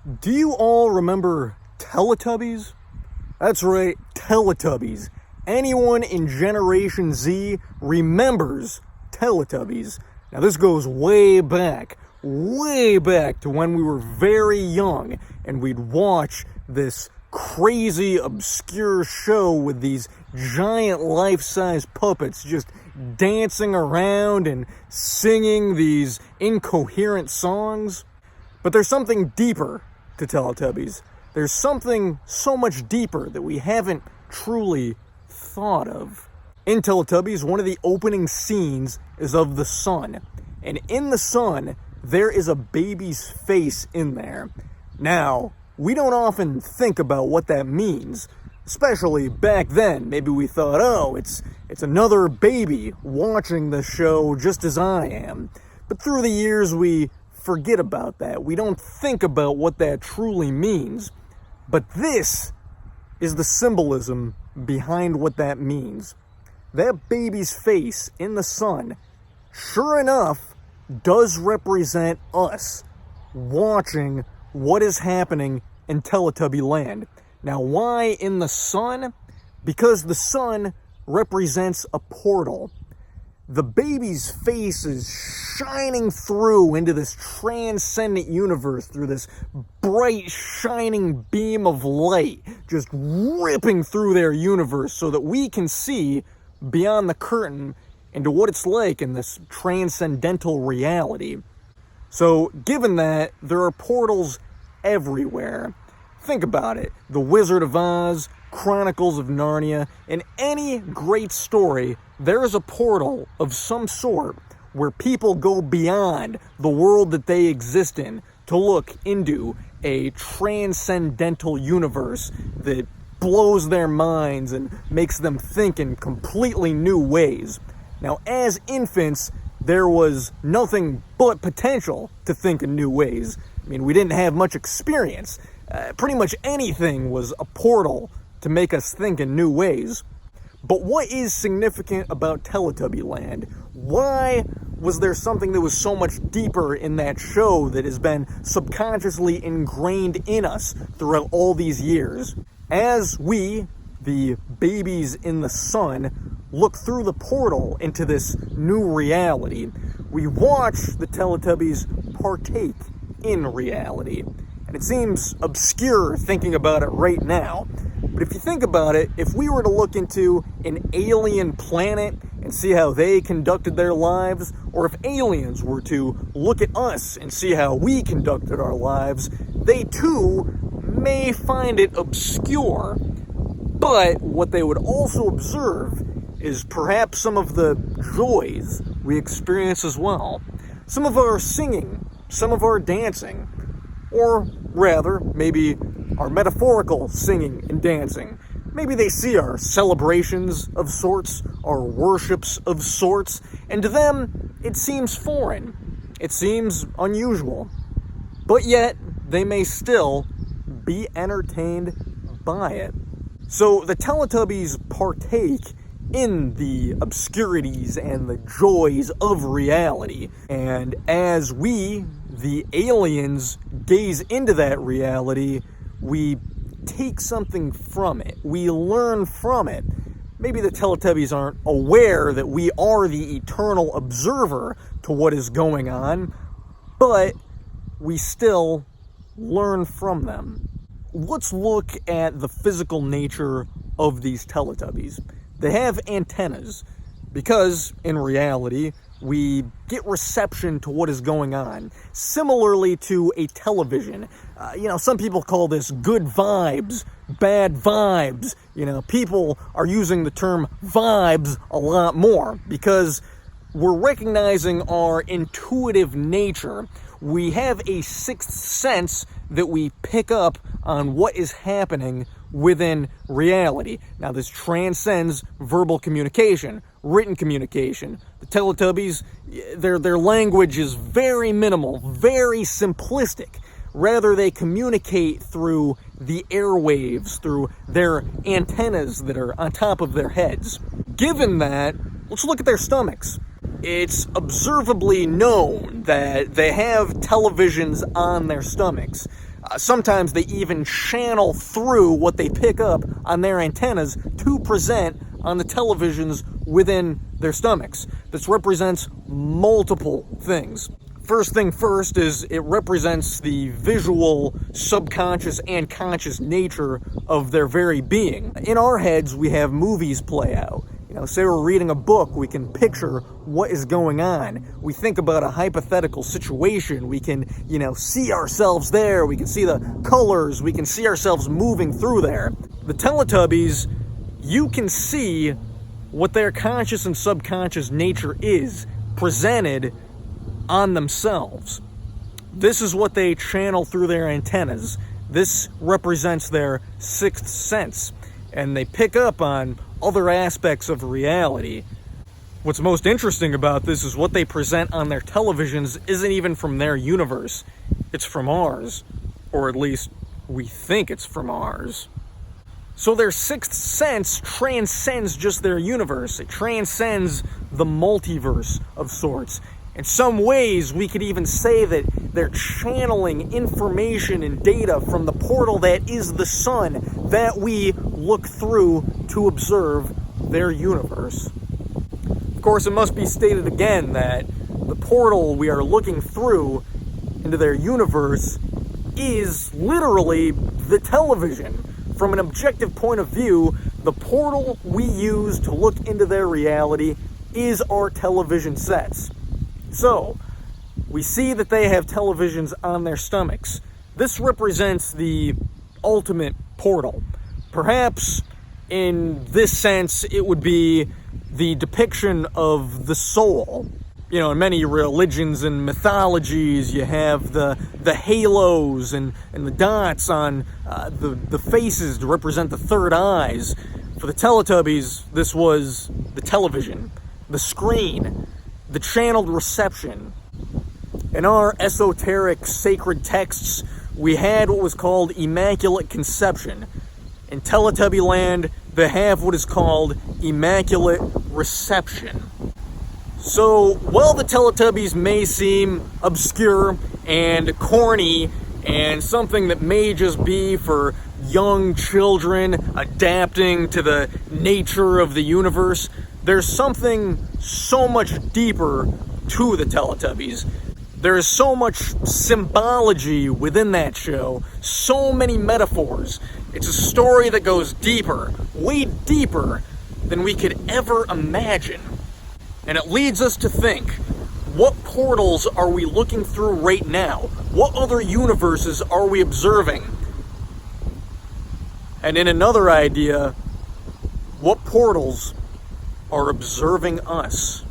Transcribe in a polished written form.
Do you all remember Teletubbies? That's right, Teletubbies. Anyone in Generation Z remembers Teletubbies. Now this goes way back to when we were very young and we'd watch this crazy, obscure show with these giant life-size puppets just dancing around and singing these incoherent songs. But there's something deeper to Teletubbies. There's something so much deeper that we haven't truly thought of. In Teletubbies, one of the opening scenes is of the sun. And in the sun, there is a baby's face in there. Now, we don't often think about what that means. Especially back then, maybe we thought, oh, it's another baby watching the show just as I am. But through the years, we forget about that. We don't think about what that truly means. But this is the symbolism behind what that means. That baby's face in the sun, sure enough, does represent us watching what is happening in Teletubby land. Now, why in the sun? Because the sun represents a portal. The baby's face is shining through into this transcendent universe, through this bright, shining beam of light, just ripping through their universe so that we can see beyond the curtain into what it's like in this transcendental reality. So, given that, there are portals everywhere. Think about it. The Wizard of Oz, Chronicles of Narnia, in any great story, there is a portal of some sort where people go beyond the world that they exist in to look into a transcendental universe that blows their minds and makes them think in completely new ways. Now, as infants, there was nothing but potential to think in new ways. I mean, we didn't have much experience. Pretty much anything was a portal to make us think in new ways. But what is significant about Teletubby Land? Why was there something that was so much deeper in that show that has been subconsciously ingrained in us throughout all these years? As we, the babies in the sun, look through the portal into this new reality, we watch the Teletubbies partake in reality. And it seems obscure thinking about it right now. But if you think about it, if we were to look into an alien planet and see how they conducted their lives, or if aliens were to look at us and see how we conducted our lives, they too may find it obscure. But what they would also observe is perhaps some of the joys we experience as well. Some of our singing, some of our dancing, or rather, maybe our metaphorical singing and dancing. Maybe they see our celebrations of sorts, our worships of sorts, and to them, it seems foreign. It seems unusual. But yet, they may still be entertained by it. So the Teletubbies partake in the obscurities and the joys of reality. And as we, the aliens, gaze into that reality, we take something from it. We learn from it. Maybe the Teletubbies aren't aware that we are the eternal observer to what is going on, but we still learn from them. Let's look at the physical nature of these Teletubbies. They have antennas because, in reality, we get reception to what is going on, similarly to a television. Some people call this good vibes, bad vibes. People are using the term vibes a lot more because we're recognizing our intuitive nature. We have a sixth sense that we pick up on what is happening within reality. Now, this transcends verbal communication, written communication. The Teletubbies, their language is very minimal, very simplistic. Rather, they communicate through the airwaves, through their antennas that are on top of their heads. Given that, let's look at their stomachs. It's observably known that they have televisions on their stomachs. Sometimes they even channel through what they pick up on their antennas to present on the televisions within their stomachs. This represents multiple things. First thing first is it represents the visual, subconscious, and conscious nature of their very being. In our heads, we have movies play out. Say we're reading a book, we can picture what is going on. We think about a hypothetical situation. We can, see ourselves there. We can see the colors. We can see ourselves moving through there. The Teletubbies, you can see what their conscious and subconscious nature is presented on themselves. This is what they channel through their antennas. This represents their sixth sense, and they pick up on other aspects of reality. What's most interesting about this is what they present on their televisions isn't even from their universe. It's from ours, or at least we think it's from ours. So their sixth sense transcends just their universe. It transcends the multiverse of sorts. In some ways, we could even say that they're channeling information and data from the portal that is the sun that we look through to observe their universe. Of course, it must be stated again that the portal we are looking through into their universe is literally the television. From an objective point of view, the portal we use to look into their reality is our television sets. So, we see that they have televisions on their stomachs. This represents the ultimate portal. Perhaps, in this sense, it would be the depiction of the soul. In many religions and mythologies, you have the halos and the dots on the faces to represent the third eyes. For the Teletubbies, this was the television, the screen, the channeled reception. In our esoteric sacred texts, we had what was called Immaculate Conception. In Teletubby land, they have what is called Immaculate Reception. So, while the Teletubbies may seem obscure and corny and something that may just be for young children adapting to the nature of the universe, there's something so much deeper to the Teletubbies. There is so much symbology within that show, so many metaphors. It's a story that goes deeper, way deeper than we could ever imagine. And it leads us to think, what portals are we looking through right now? What other universes are we observing? And in another idea, what portals are observing us?